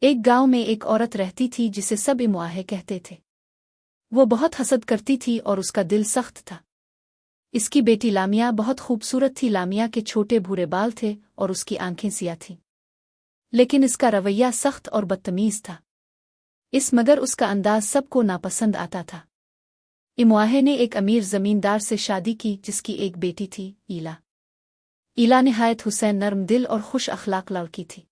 एक गांव में एक औरत रहती थी जिसे सब इमुआहे कहते थे। वो बहुत हसद करती थी और उसका दिल सख्त था। इसकी बेटी लामिया बहुत खूबसूरत थी। लामिया के छोटे भूरे बाल थे और उसकी आंखें सिया थीं, लेकिन इसका रवैया सख्त और बदतमीज था। मगर उसका अंदाज सबको नापसंद आता था। इमुआहे ने एक अमीर जमींदार से शादी की जिसकी एक बेटी थी, ईला। ईला निहायत हुसैन, नर्म दिल और खुश अखलाक लड़की थी।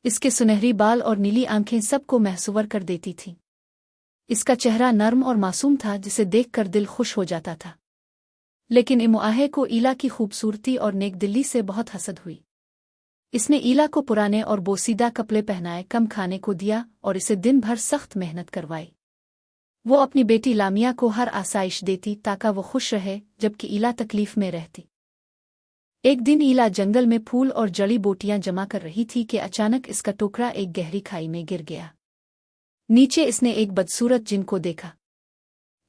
इसके सुनहरी बाल और नीली आंखें सबको महसूर कर देती थीं। इसका चेहरा नर्म और मासूम था जिसे देखकर दिल खुश हो जाता था। लेकिन इमुआहे को ईला की खूबसूरती और नेकदिली से बहुत हसद हुई। इसने ईला को पुराने और बोसीदा कपड़े पहनाए, कम खाने को दिया और इसे दिन भर सख्त मेहनत करवाई। वो अपनी बेटी लामिया को हर आसाइश देती ताकि वो खुश रहे, जबकि ईला तकलीफ में रहती। एक दिन ईला जंगल में फूल और जड़ी बूटियां जमा कर रही थी कि अचानक इसका टोकरा एक गहरी खाई में गिर गया। नीचे इसने एक बदसूरत जिन को देखा।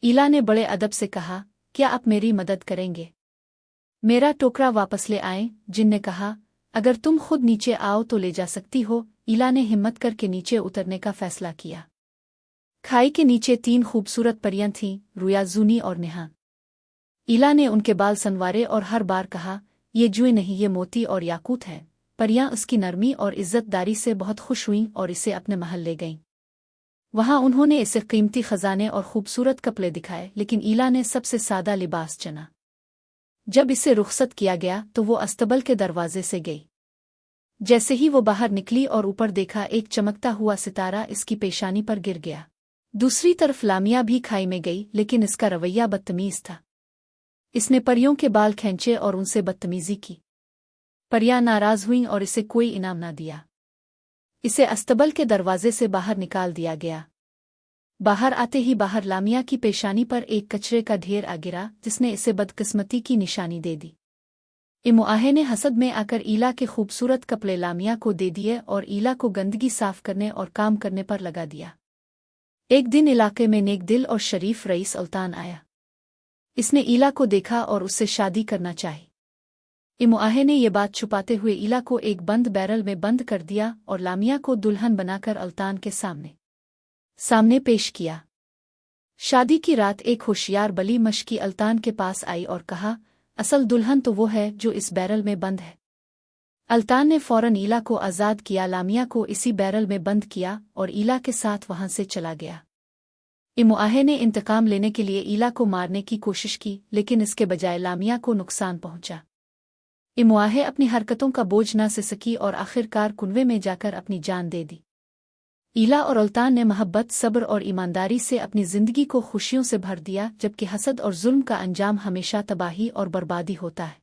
ईला ने बड़े अदब से कहा, क्या आप मेरी मदद करेंगे? मेरा टोकरा वापस ले आएं। जिन ने कहा, अगर तुम खुद नीचे आओ तो ले जा सकती हो। ईला ने हिम्मत करके नीचे उतरने का फैसला किया। खाई के नीचे 3 खूबसूरत परियां थीं, रुया, जूनी और नेहा। ईला ने उनके बाल संवारे और हर बार कहा, ये जुए नहीं, ये मोती और याकूत है। परियां उसकी नरमी और इज्जतदारी से बहुत खुश हुईं और इसे अपने महल ले गईं। वहां उन्होंने इसे कीमती खजाने और खूबसूरत कपड़े दिखाए, लेकिन ईला ने सबसे सादा लिबास चुना। जब इसे रुखसत किया गया तो वो अस्तबल के दरवाजे से गई। जैसे ही वो बाहर निकली और ऊपर देखा, एक चमकता हुआ सितारा इसकी पेशानी पर गिर गया। दूसरी तरफ लामिया भी खाई में गई, लेकिन इसका रवैया बदतमीज था। इसने परियों के बाल खींचे और उनसे बदतमीजी की। परियां नाराज हुईं और इसे कोई इनाम न दिया। इसे अस्तबल के दरवाजे से बाहर निकाल दिया गया। बाहर आते ही बाहर लामिया की पेशानी पर एक कचरे का ढेर आ गिरा, जिसने इसे बदकिस्मती की निशानी दे दी। इमुआहे ने हसद में आकर ईला के खूबसूरत कपड़े लामिया को दे दिए और ईला को गंदगी साफ करने और काम करने पर लगा दिया। एक दिन इलाके में नेक दिल और शरीफ रईस सुल्तान आया। इसने ईला को देखा और उससे शादी करना चाही। इमुआहे ने ये बात छुपाते हुए ईला को एक बंद बैरल में बंद कर दिया और लामिया को दुल्हन बनाकर अल्तान के सामने पेश किया। शादी की रात एक होशियार बली मशकी अल्तान के पास आई और कहा, असल दुल्हन तो वो है जो इस बैरल में बंद है। अल्तान ने फौरन ईला को आज़ाद किया, लामिया को इसी बैरल में बंद किया और ईला के साथ वहां से चला गया। इमुआहे ने इंतकाम लेने के लिए ईला को मारने की कोशिश की, लेकिन इसके बजाय लामिया को नुकसान पहुंचा। इमुआहे अपनी हरकतों का बोझ न सह सकी और आखिरकार कुनवे में जाकर अपनी जान दे दी। ईला और अल्तान ने मोहब्बत, सब्र और ईमानदारी से अपनी जिंदगी को खुशियों से भर दिया, जबकि हसद और जुल्म का अंजाम हमेशा तबाही और बर्बादी होता है।